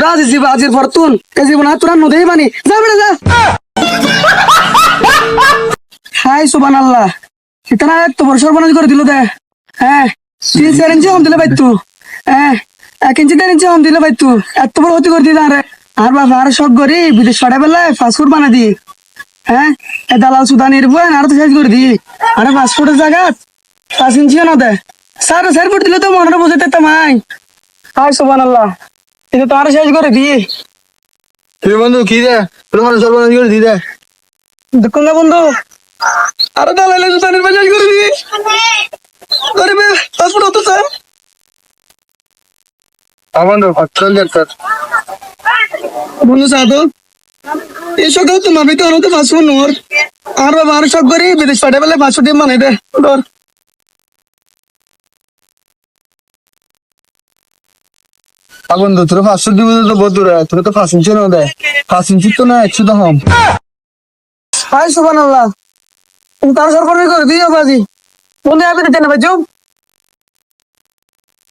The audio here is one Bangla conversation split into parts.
রাজি জীবা আজির ফরতুন এ জীবন আর তোরা নদেই বানি যা বেড়ে যা। হাই সুবহানাল্লাহ, ইতানা এত বড় সর্বনাশ করে দিল দে। হ্যাঁ 3-4 ইঞ্চি হম দিলে বাইতু। হ্যাঁ 1 ইঞ্চি 1.5 ইঞ্চি হম দিলে বাইতু। এত বড় ক্ষতি করে দিল আরে। আর বাবা আর শখ করি বিদেশ পাঠা বেলায় ফাস্টফুড বানা দি। হ্যাঁ এ দালাল সুদানির বই আর তো শেষ করে দি। আরে ফাস্টফুডের জায়গা 5 ইঞ্চিও না দে। স্যার ফুট দিলে তো মনে বুঝতে তামাই। হাই সুবহানাল্লাহ, এটা তো আর শেষ করে দি। বন্ধু কি রে তোর মানুষ সর্বনাশ করে দি রে। দেখুন না বন্ধু, আরে দালালে সুদানির বই শেষ করে দি। আরে বে ফাস্টফুড হতো স্যার। বন্ধু চল দেখ তোর বন্ধু সাধু এই সকাল তো মাবি তো অনেক ফাস্টফুড নোর। আর বাবা আর শখ করি বিদেশ পাঠা বেলায় ফাস্টফুড মানে দে ডর। বন্ধু তোর 500 দিব তো বহুত রে, তোর তো 5 ইঞ্চি না দেয়, 5 ইঞ্চি তো না 100 তো হম। হাই সুবহানাল্লাহ, তার সরকার করে দিও বাজি। বন্ধু আপনি দিতে না ভাই জব।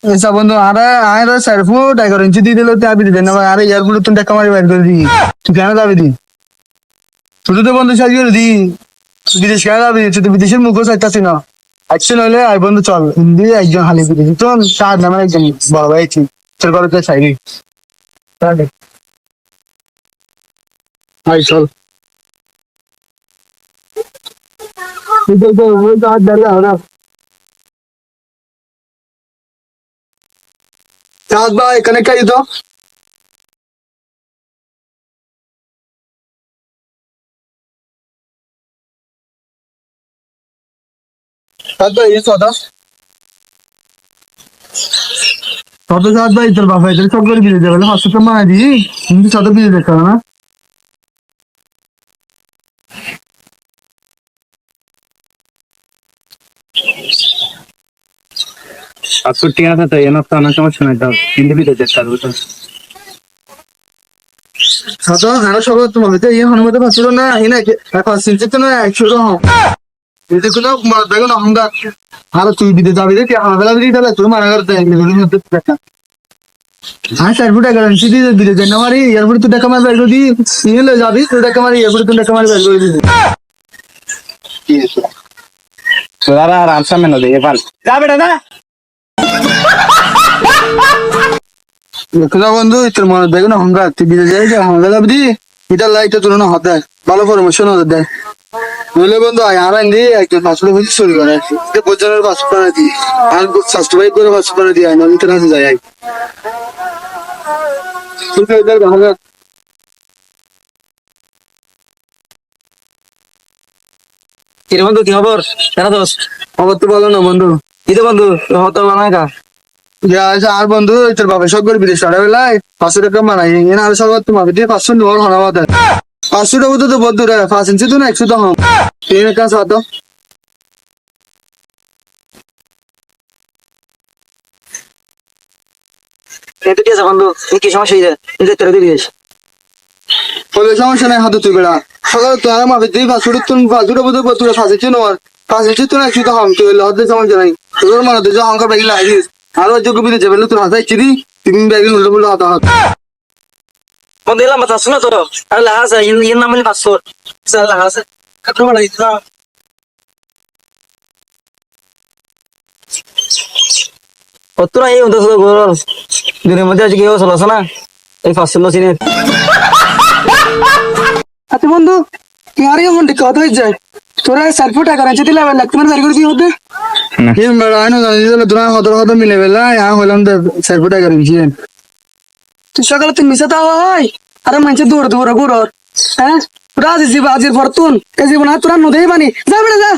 আচ্ছা বন্ধু আরে আরে 4 ফুট 11 ইঞ্চি দিয়ে দিলে তো আবি দিতে না ভাই। আরে এয়ারপোর্ট তো টাকা মারি বাইর করে দি, তুই কেন যাবি দি? তুই তো বন্ধু সাজ করে দি, তুই বিদেশ কেন যাবি? তুই তো বিদেশের মুখও চাইতাছি না। অ্যাকশন হলে আই বন্ধু চল হিন্দি একজন হালি বিদেশি তো তার নামে একজন বড় ভাই ছিল তোর ঘরে তো চাইলি ভাই চল চাঁদ ভাই এখানে কাই তো চাঁদ ভাই এই কথা কত চাঁদ ভাই তোর বাবা এদের সব করে বিয়ে যাবে হাসতে তো মারা দি কিন্তু শত বিয়ে দেখতে হবে না। आपको टिया था तो ये ना अपना समझ में था हिंदी भी देते था वो तो শত আরো সব তোমার তো এই হনুমতে পাচ্ছিল না এই না 5 ইঞ্চি তো না 100 তো হম যদি কোনো দেখো না আমরা আর তুই বিদে যাবি রে আমার বেলা দিই তাহলে তুই মারা করতে এগুলোর মধ্যে দেখা হ্যাঁ 4 ফুট 11 ইঞ্চি দিয়ে বিদে দেন আমারই এয়ারপোর্ট তো টাকা মার বের করে দি নিয়ে লে যাবি তুই টাকা মারি এয়ারপোর্ট তো টাকা মার বের করে দি तो यार आराम से मैंने दे ये पाल जा बेटा ना দেখো বন্ধু তোর মনে দেখো না হঙ্গা তুই বিদে যাই যে হঙ্গা যাবি দি এটা লাইটে তুলনা হতে ভালো পরামর্শ হতে দেয় নইলে বন্ধু আর আইন একজন পাঁচশো বুঝি চুরি করে বোঝানোর 500 টাকা দিই আর সাবস্ক্রাইব করে 500 টাকা দিয়ে নয় তো রাতে যায় কিরে বন্ধু কি খবর? কেন দোষ? খবর তো বলো না বন্ধু কিরে বন্ধু হতো বানায় কা? আর বন্ধু তোর বাবা সব করে বিদেশ ছাড়া বেলায় 500 টাকা মানাই এনে আর সব তোমার দিয়ে 500 নোর হনাবা দেয় 500 টাকা তো বন্ধু রে 5 ইঞ্চি তো না 100 তো হম তিন কাজ হতো এত কি আছে বন্ধু? এই কি সমস্যা হইছে? এই যে তোর দিদিস বলে সমস্যা নাই হাতে তুই বেড়া সকালে তো আর মাফি দিই 500 বুঝে তোর 5 ইঞ্চি নোর 5 ইঞ্চি তো না 100 তো হম তুই হতে সমস্যা নাই তোর মনে তো অঙ্ক বেগি লাগিস আর যোগ্য বিদেশ যাবে তোর হাতে ইচ্ছি দি 3 ব্যাগিল উল্টো পুল্টো হতা হত বন্ধু এলাম বাতা শুনো তো আর লাহাস ইন নাম বলি 500 স্যার লাহাস কত বড় ইসরা কতরা এই উন্দা শুধু গোর দিনের মধ্যে আজকে কেউ চলাছ না এই 500 সিনে আচ্ছা বন্ধু ইয়ার এই মন্ডি কথা হই যায় তোরা 4 ফুট 11 দিলে লাগতে মানে জারি করে দিই হতে এই বেড়া আইনো জানি দিলে তোরা হত মিলে বেলা ইয়া হইলাম দে 4 ফুট 11 ইঞ্চি তুই সকালে তুই মিশা তাও হয় আরে মানুষ দৌড় দৌড় ঘুর হ্যাঁ রাজি জীবা আজির ফরতুন এ জীবন আর তোরা নদেই বানি যা বেড়ে যা